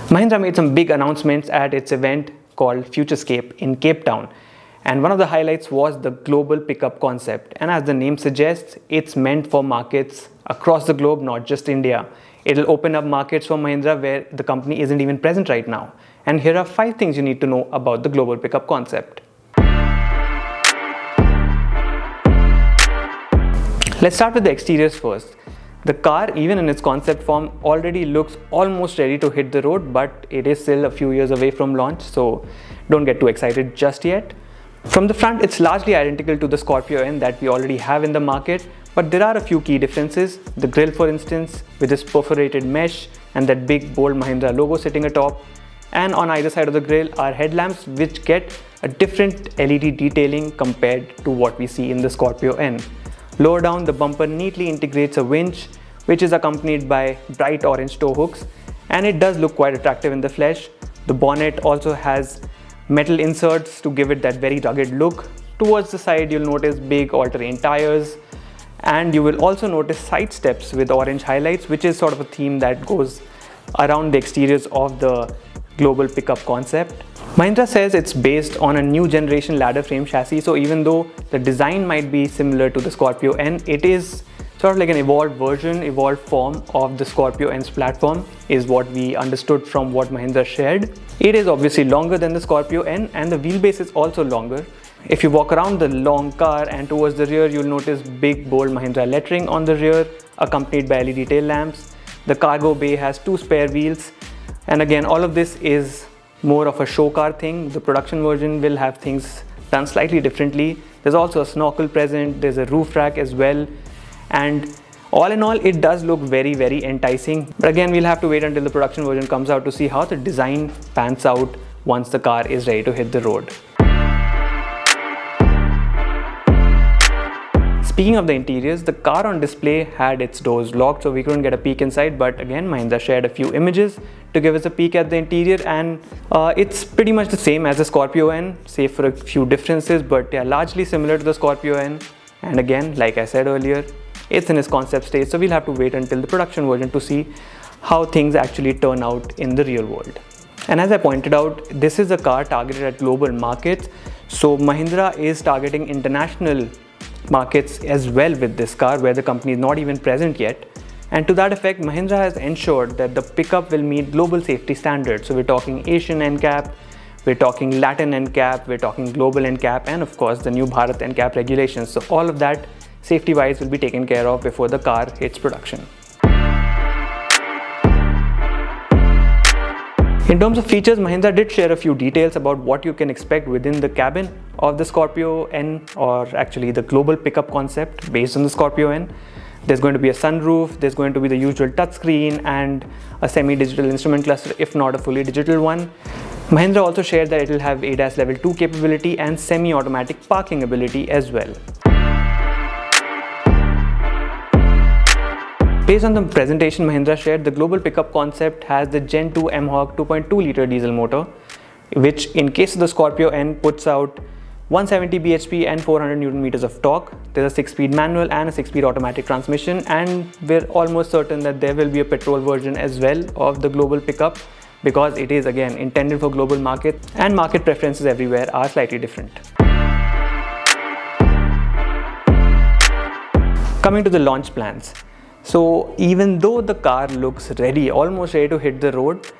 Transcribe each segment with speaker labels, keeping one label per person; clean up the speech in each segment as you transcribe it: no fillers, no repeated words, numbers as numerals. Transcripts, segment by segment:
Speaker 1: Mahindra made some big announcements at its event called Futurescape in Cape Town. And one of the highlights was the global pickup concept. And as the name suggests, it's meant for markets across the globe, not just India. It'll open up markets for Mahindra where the company isn't even present right now. And here are 5 things you need to know about the global pickup concept. Let's start with the exteriors first. The car, even in its concept form, already looks almost ready to hit the road, but it is still a few years away from launch, so don't get too excited just yet. From the front, it's largely identical to the Scorpio N that we already have in the market, but there are a few key differences. The grille, for instance, with this perforated mesh and that big bold Mahindra logo sitting atop, and on either side of the grille are headlamps which get a different LED detailing compared to what we see in the Scorpio N. Lower down, the bumper neatly integrates a winch which is accompanied by bright orange tow hooks, and it does look quite attractive in the flesh. The bonnet also has metal inserts to give it that very rugged look. Towards the side, you'll notice big all-terrain tires, and you will also notice side steps with orange highlights, which is sort of a theme that goes around the exteriors of the global pickup concept. Mahindra says it's based on a new generation ladder frame chassis, so even though the design might be similar to the Scorpio N, it is sort of like an evolved version, evolved form of the Scorpio N's platform, is what we understood from what Mahindra shared. It is obviously longer than the Scorpio N, and the wheelbase is also longer. If you walk around the long car and towards the rear, you'll notice big bold Mahindra lettering on the rear, accompanied by LED tail lamps. The cargo bay has 2 spare wheels, and again, all of this is more of a show car thing. The production version will have things done slightly differently. There's also a snorkel present, there's a roof rack as well, and all in all, it does look very, very enticing. But again, we'll have to wait until the production version comes out to see how the design pans out once the car is ready to hit the road. Speaking of the interiors, the car on display had its doors locked, so we couldn't get a peek inside, but again, Mahindra shared a few images to give us a peek at the interior, and it's pretty much the same as the Scorpio N, save for a few differences, but yeah, largely similar to the Scorpio N. And again, like I said earlier, it's in its concept stage, so we'll have to wait until the production version to see how things actually turn out in the real world. And as I pointed out, this is a car targeted at global markets, so Mahindra is targeting international markets as well with this car, where the company is not even present yet. And to that effect, Mahindra has ensured that the pickup will meet global safety standards. So we're talking Asian NCAP, we're talking Latin NCAP, we're talking global NCAP, and of course the new Bharat NCAP regulations. So all of that safety wise will be taken care of before the car hits production. In terms of features, Mahindra did share a few details about what you can expect within the cabin of the Scorpio N, or actually the global pickup concept based on the Scorpio N. There's going to be a sunroof, there's going to be the usual touchscreen and a semi-digital instrument cluster, if not a fully digital one. Mahindra also shared that it will have ADAS level 2 capability and semi-automatic parking ability as well. Based on the presentation Mahindra shared, the global pickup concept has the Gen 2 MHawk 2.2 liter diesel motor, which in case of the Scorpio N puts out 170 bhp and 400 Newton meters of torque. There's a 6-speed manual and a 6-speed automatic transmission, and we're almost certain that there will be a petrol version as well of the global pickup, because it is again intended for global markets and market preferences everywhere are slightly different. Coming to the launch plans. So even though the car looks ready, almost ready to hit the road,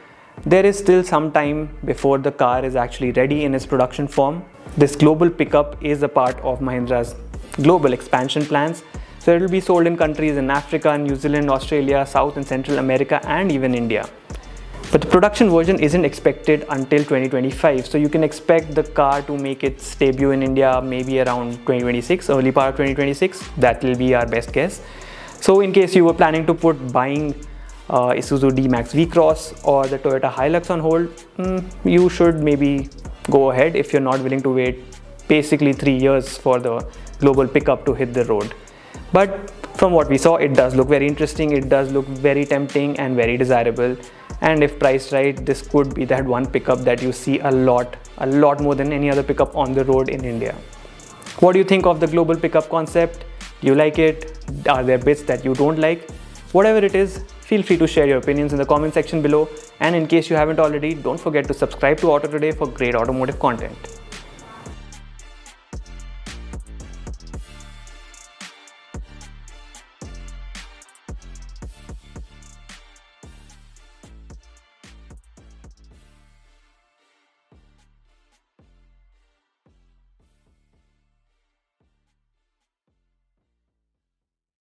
Speaker 1: there is still some time before the car is actually ready in its production form. This global pickup is a part of Mahindra's global expansion plans. So it will be sold in countries in Africa, New Zealand, Australia, South and Central America, and even India. But the production version isn't expected until 2025. So you can expect the car to make its debut in India maybe around 2026, early part of 2026. That will be our best guess. So in case you were planning to put buying Isuzu D-Max V-Cross or the Toyota Hilux on hold, you should maybe go ahead if you're not willing to wait basically 3 years for the global pickup to hit the road. But from what we saw, it does look very interesting, it does look very tempting and very desirable, and if priced right, this could be that one pickup that you see a lot more than any other pickup on the road in India. What do you think of the global pickup concept? Do you like it? Are there bits that you don't like? Whatever it is, Feel free to share your opinions in the comment section below, and in case you haven't already, don't forget to subscribe to Auto Today for great automotive content.